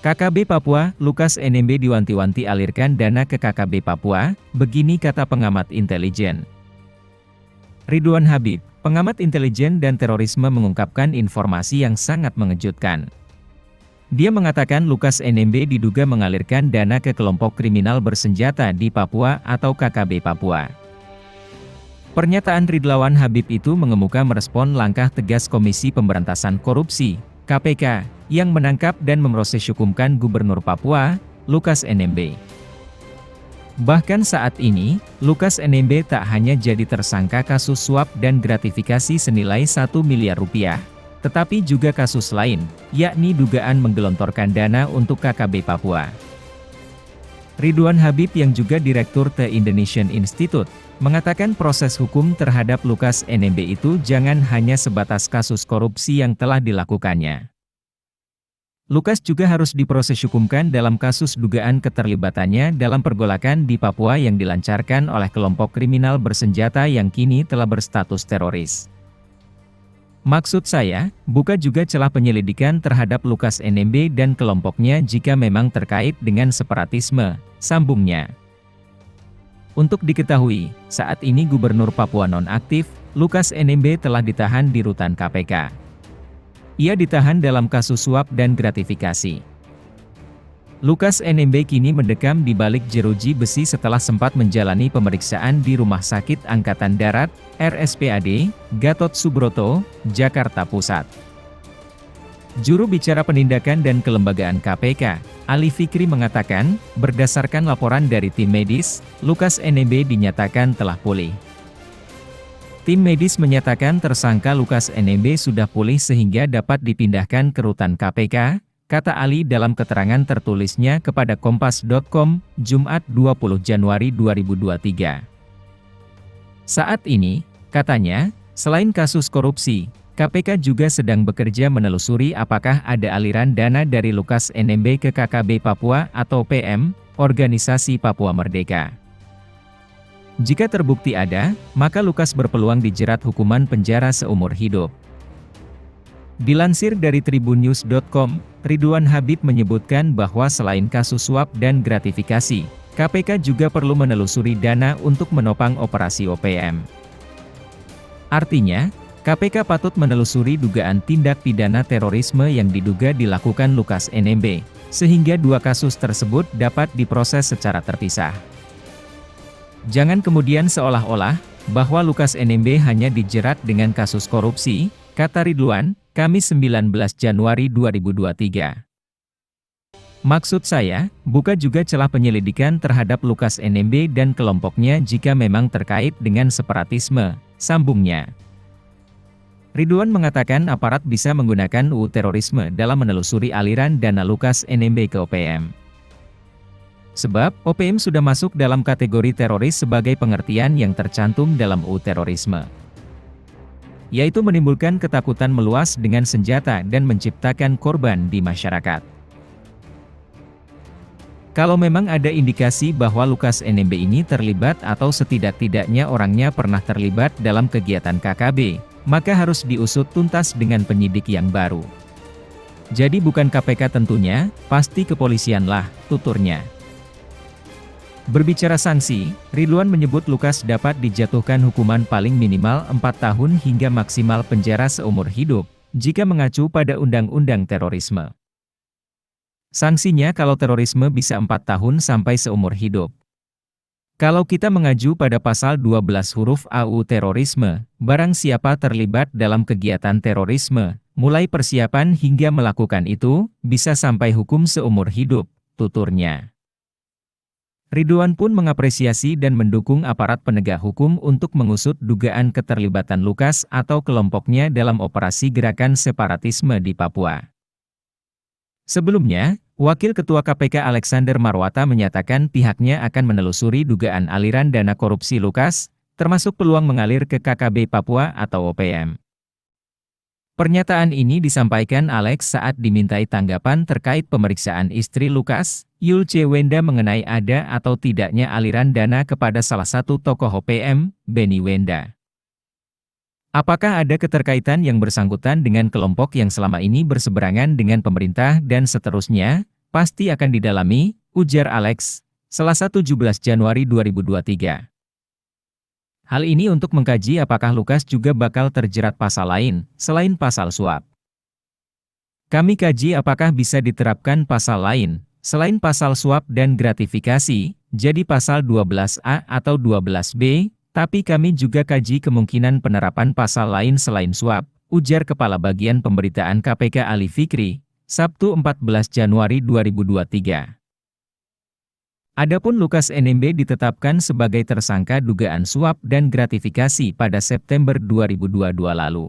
KKB Papua, Lukas NMB diwanti-wanti alirkan dana ke KKB Papua, begini kata pengamat intelijen. Ridwan Habib, pengamat intelijen dan terorisme mengungkapkan informasi yang sangat mengejutkan. Dia mengatakan Lukas NMB diduga mengalirkan dana ke kelompok kriminal bersenjata di Papua atau KKB Papua. Pernyataan Ridwan Habib itu mengemuka merespon langkah tegas Komisi Pemberantasan Korupsi, KPK, yang menangkap dan memproses hukumkan Gubernur Papua, Lukas NMB. Bahkan saat ini, Lukas NMB tak hanya jadi tersangka kasus suap dan gratifikasi senilai 1 miliar rupiah, tetapi juga kasus lain, yakni dugaan menggelontorkan dana untuk KKB Papua. Ridwan Habib yang juga Direktur The Indonesian Institute, mengatakan proses hukum terhadap Lukas NMB itu jangan hanya sebatas kasus korupsi yang telah dilakukannya. Lukas juga harus diproses hukumkan dalam kasus dugaan keterlibatannya dalam pergolakan di Papua yang dilancarkan oleh kelompok kriminal bersenjata yang kini telah berstatus teroris. Maksud saya, buka juga celah penyelidikan terhadap Lukas NMB dan kelompoknya jika memang terkait dengan separatisme, sambungnya. Untuk diketahui, saat ini Gubernur Papua nonaktif, Lukas NMB telah ditahan di rutan KPK. Ia ditahan dalam kasus suap dan gratifikasi. Lukas NMB kini mendekam di balik jeruji besi setelah sempat menjalani pemeriksaan di Rumah Sakit Angkatan Darat, RSPAD, Gatot Subroto, Jakarta Pusat. Juru bicara penindakan dan kelembagaan KPK, Ali Fikri mengatakan, berdasarkan laporan dari tim medis, Lukas NMB dinyatakan telah pulih. Tim medis menyatakan tersangka Lukas NMB sudah pulih sehingga dapat dipindahkan ke rutan KPK, kata Ali dalam keterangan tertulisnya kepada Kompas.com, Jumat 20 Januari 2023. Saat ini, katanya, selain kasus korupsi, KPK juga sedang bekerja menelusuri apakah ada aliran dana dari Lukas NMB ke KKB Papua atau PM, Organisasi Papua Merdeka. Jika terbukti ada, maka Lukas berpeluang dijerat hukuman penjara seumur hidup. Dilansir dari tribunnews.com, Ridwan Habib menyebutkan bahwa selain kasus suap dan gratifikasi, KPK juga perlu menelusuri dana untuk menopang operasi OPM. Artinya, KPK patut menelusuri dugaan tindak pidana terorisme yang diduga dilakukan Lukas NMB, sehingga dua kasus tersebut dapat diproses secara terpisah. Jangan kemudian seolah-olah, bahwa Lukas NMB hanya dijerat dengan kasus korupsi, kata Ridwan, Kamis 19 Januari 2023. Maksud saya, buka juga celah penyelidikan terhadap Lukas NMB dan kelompoknya jika memang terkait dengan separatisme, sambungnya. Ridwan mengatakan aparat bisa menggunakan UU terorisme dalam menelusuri aliran dana Lukas NMB ke OPM. Sebab, OPM sudah masuk dalam kategori teroris sebagai pengertian yang tercantum dalam UU terorisme. Yaitu menimbulkan ketakutan meluas dengan senjata dan menciptakan korban di masyarakat. Kalau memang ada indikasi bahwa Lukas NMB ini terlibat atau setidak-tidaknya orangnya pernah terlibat dalam kegiatan KKB, maka harus diusut tuntas dengan penyidik yang baru. Jadi bukan KPK tentunya, pasti kepolisianlah, tuturnya. Berbicara sanksi, Ridwan menyebut Lukas dapat dijatuhkan hukuman paling minimal 4 tahun hingga maksimal penjara seumur hidup, jika mengacu pada Undang-Undang Terorisme. Sanksinya kalau terorisme bisa 4 tahun sampai seumur hidup. Kalau kita mengacu pada pasal 12 huruf AU Terorisme, barang siapa terlibat dalam kegiatan terorisme, mulai persiapan hingga melakukan itu, bisa sampai hukum seumur hidup, tuturnya. Ridwan pun mengapresiasi dan mendukung aparat penegak hukum untuk mengusut dugaan keterlibatan Lukas atau kelompoknya dalam operasi gerakan separatisme di Papua. Sebelumnya, Wakil Ketua KPK Alexander Marwata menyatakan pihaknya akan menelusuri dugaan aliran dana korupsi Lukas, termasuk peluang mengalir ke KKB Papua atau OPM. Pernyataan ini disampaikan Alex saat dimintai tanggapan terkait pemeriksaan istri Lukas, Yulce Wenda mengenai ada atau tidaknya aliran dana kepada salah satu tokoh OPM, Benny Wenda. Apakah ada keterkaitan yang bersangkutan dengan kelompok yang selama ini berseberangan dengan pemerintah dan seterusnya, pasti akan didalami, ujar Alex, Selasa 17 Januari 2023. Hal ini untuk mengkaji apakah Lukas juga bakal terjerat pasal lain, selain pasal suap. Kami kaji apakah bisa diterapkan pasal lain, selain pasal suap dan gratifikasi, jadi pasal 12A atau 12B, tapi kami juga kaji kemungkinan penerapan pasal lain selain suap, ujar Kepala Bagian Pemberitaan KPK Ali Fikri, Sabtu 14 Januari 2023. Adapun Lukas NMB ditetapkan sebagai tersangka dugaan suap dan gratifikasi pada September 2022 lalu.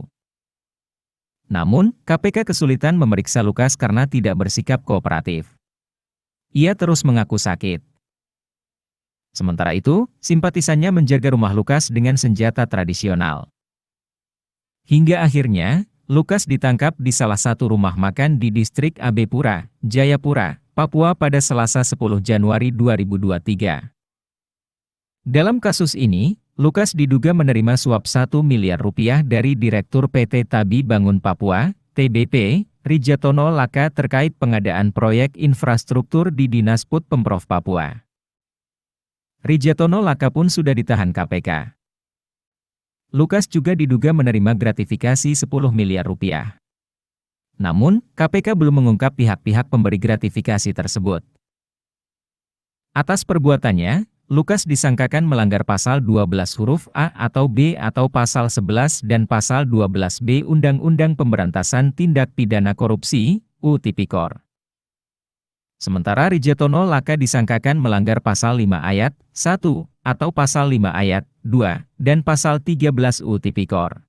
Namun, KPK kesulitan memeriksa Lukas karena tidak bersikap kooperatif. Ia terus mengaku sakit. Sementara itu, simpatisannya menjaga rumah Lukas dengan senjata tradisional. Hingga akhirnya, Lukas ditangkap di salah satu rumah makan di distrik AB Pura, Jayapura, Papua pada Selasa 10 Januari 2023. Dalam kasus ini, Lukas diduga menerima suap 1 miliar rupiah dari Direktur PT Tabi Bangun Papua, TBP, Rijatono Laka terkait pengadaan proyek infrastruktur di Dinas Put Pemprov Papua. Rijatono Laka pun sudah ditahan KPK. Lukas juga diduga menerima gratifikasi 10 miliar rupiah. Namun, KPK belum mengungkap pihak-pihak pemberi gratifikasi tersebut. Atas perbuatannya, Lukas disangkakan melanggar pasal 12 huruf A atau B atau pasal 11 dan pasal 12B Undang-Undang Pemberantasan Tindak Pidana Korupsi, UU Tipikor. Sementara Rijatono Laka disangkakan melanggar pasal 5 ayat 1 atau pasal 5 ayat 2 dan pasal 13 UU Tipikor.